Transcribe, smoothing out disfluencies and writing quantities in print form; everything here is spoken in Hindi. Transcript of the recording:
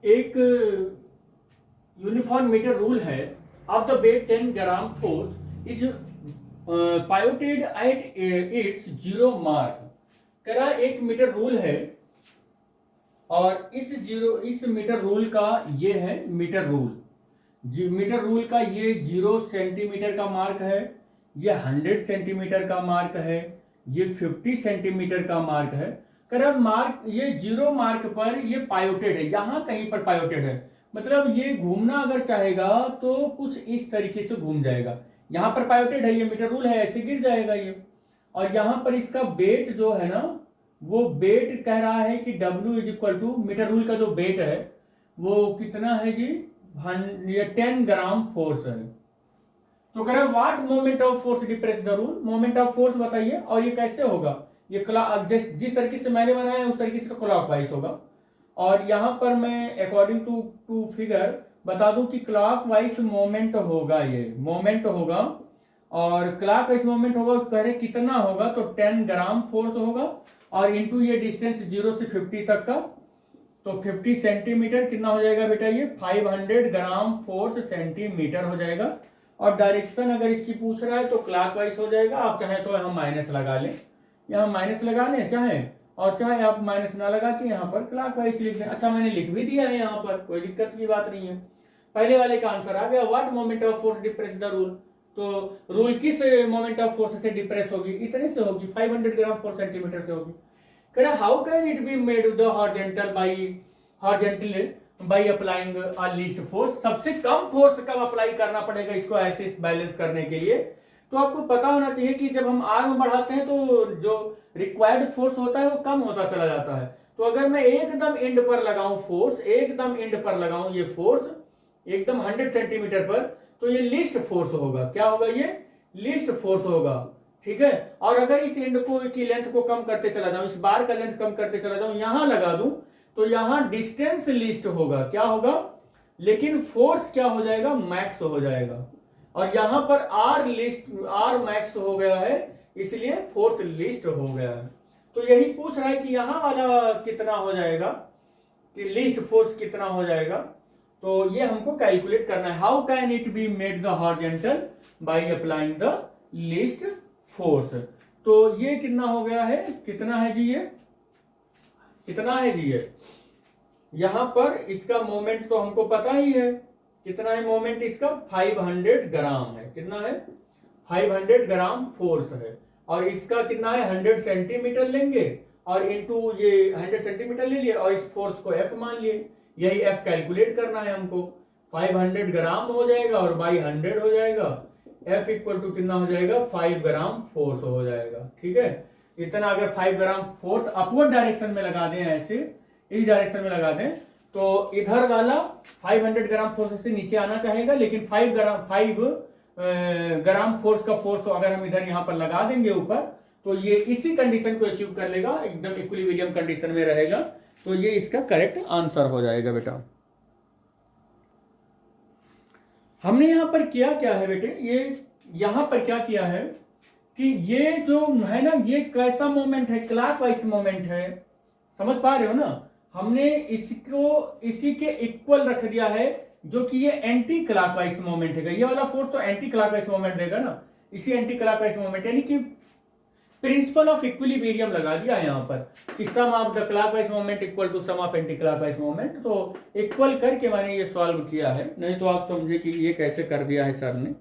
एक यूनिफॉर्म मीटर रूल है of the weight 10 gram force is pivoted at its zero mark. कह रहा एक मीटर रूल है और इस मीटर रूल का ये है मीटर रूल। मीटर रूल का ये 0 सेंटीमीटर का मार्क है, ये 100 सेंटीमीटर का मार्क है, ये 50 सेंटीमीटर का मार्क है। कर मार्क ये 0 मार्क पर ये पायोटेड है, यहां कहीं पर पायोटेड है, मतलब ये घूमना अगर चाहेगा तो कुछ इस तरीके से घूम जाएगा। यहां पर पायोटेड है, ये मीटर रूल है, ऐसे गिर जाएगा ये। और यहां पर इसका वेट जो है ना, वो वेट कह रहा है कि W is equal to metre rule का जो वेट है वो कितना है जी, ये 10 ग्राम फोर्स है। तो कह रहा है what moment of force depress the rule, moment of force बताइए। और ये कैसे होगा, ये जिस तरीके से मैंने बनाया है उस तरीके से क्लॉकवाइज होगा। और यहां पर मैं अकॉर्डिंग टू फिगर बता दूं कि क्लॉकवाइज मोमेंट होगा, ये मोमेंट होगा। और क्लॉकवाइज मोमेंट होगा, कह रहे कितना होगा, तो 10 ग्राम फोर्स होगा और इंटू ये डिस्टेंस 0 से 50 तक का, तो 50 सेंटीमीटर कितना हो जाएगा बेटा, ये 500 ग्राम फोर्स सेंटीमीटर हो जाएगा। और डायरेक्शन अगर इसकी पूछ रहा है तो क्लॉकवाइज हो जाएगा। आप चाहे तो हम माइनस लगा लें, यहाँ माइनस लगा लें चाहे, और चाहे आप माइनस ना लगा के यहाँ पर क्लॉकवाइज लिख दें। अच्छा मैंने लिख भी दिया है यहाँ पर, कोई दिक्कत की बात नहीं है। पहले वाले का आंसर आ गया, what moment of force depress the rule. तो रूल किस मोमेंट ऑफ फोर्स से डिप्रेस होगी, इतने से होगी, 500 ग्राम फोर्स सेंटीमीटर से होगी। कह रहा how can it be made the horizontal by applying least force. सबसे कम फोर्स कब अप्लाई करना पड़ेगा इसको ऐसे बैलेंस करने के लिए। तो आपको पता होना चाहिए कि जब हम आर्म बढ़ाते हैं तो जो रिक्वायर्ड फोर्स होता है वो कम होता चला जाता है। तो अगर मैं एकदम एंड पर लगाऊं फोर्स, एकदम एंड पर लगाऊं ये फोर्स एकदम 100 सेंटीमीटर पर, तो ये लीस्ट फोर्स होगा। क्या होगा, ये लीस्ट फोर्स होगा, ठीक है। और अगर इस एंड को की लेंथ को कम करते चला जाऊं, इस बार का लेंथ कम करते चला जाऊं, यहां लगा दूं, तो यहां डिस्टेंस लीस्ट होगा, क्या होगा, लेकिन फोर्स क्या हो जाएगा, मैक्स हो जाएगा। और यहां पर आर मैक्स हो गया है, इसलिए फोर्स लीस्ट हो गया है। तो यही पूछ रहा है कि यहां वाला कितना हो जाएगा, कि लीस्ट फोर्स कितना हो जाएगा। तो ये हमको कैलकुलेट करना है। How can it be made the horizontal by applying the least force. तो ये कितना हो गया है, कितना है जी, ये कितना है जी, ये यहां पर इसका मोमेंट तो हमको पता ही है, कितना है मोमेंट इसका, 500 ग्राम है। कितना है, 500 ग्राम फोर्स है। और इसका कितना है, 100 सेंटीमीटर लेंगे और इनटू ये 100 सेंटीमीटर ले लिए और इस फोर्स को F मान लिए। यही F कैलकुलेट करना है हमको। 500 ग्राम हो जाएगा और बाई 100 हो जाएगा, F इक्वल टू कितना हो जाएगा, 5 ग्राम फोर्स हो जाएगा, ठीक है। इतना अगर 5 ग्राम फोर्स अपवर्ड डायरेक्शन में लगा दें, ऐसे इस डायरेक्शन में लगा दें, तो इधर वाला 500 ग्राम फोर्स से नीचे आना चाहेगा, लेकिन 5 ग्राम फोर्स का फोर्स अगर हम इधर यहां पर लगा देंगे ऊपर, तो ये इसी कंडीशन को अचीव कर लेगा, एकदम इक्विलिब्रियम कंडीशन में रहेगा। तो ये इसका करेक्ट आंसर हो जाएगा बेटा। हमने यहां पर किया क्या है बेटे, ये यहां पर क्या किया है कि ये जो है ना, ये कैसा मोमेंट है, क्लॉकवाइज मोमेंट है, समझ पा रहे हो ना। हमने इसको इसी के इक्वल रख दिया है, जो कि ये एंटी क्लॉकवाइज मोमेंट है। ये वाला फोर्स तो एंटी क्लॉकवाइज मोमेंट देगा ना, इसी एंटी क्लॉकवाइज मोमेंट, यानी कि प्रिंसिपल ऑफ इक्विलिब्रियम लगा दिया यहाँ पर कि sum of the clockwise moment equal to sum of anticlockwise moment. तो इक्वल करके मैंने ये सॉल्व किया है, नहीं तो आप समझे कि ये कैसे कर दिया है सर ने।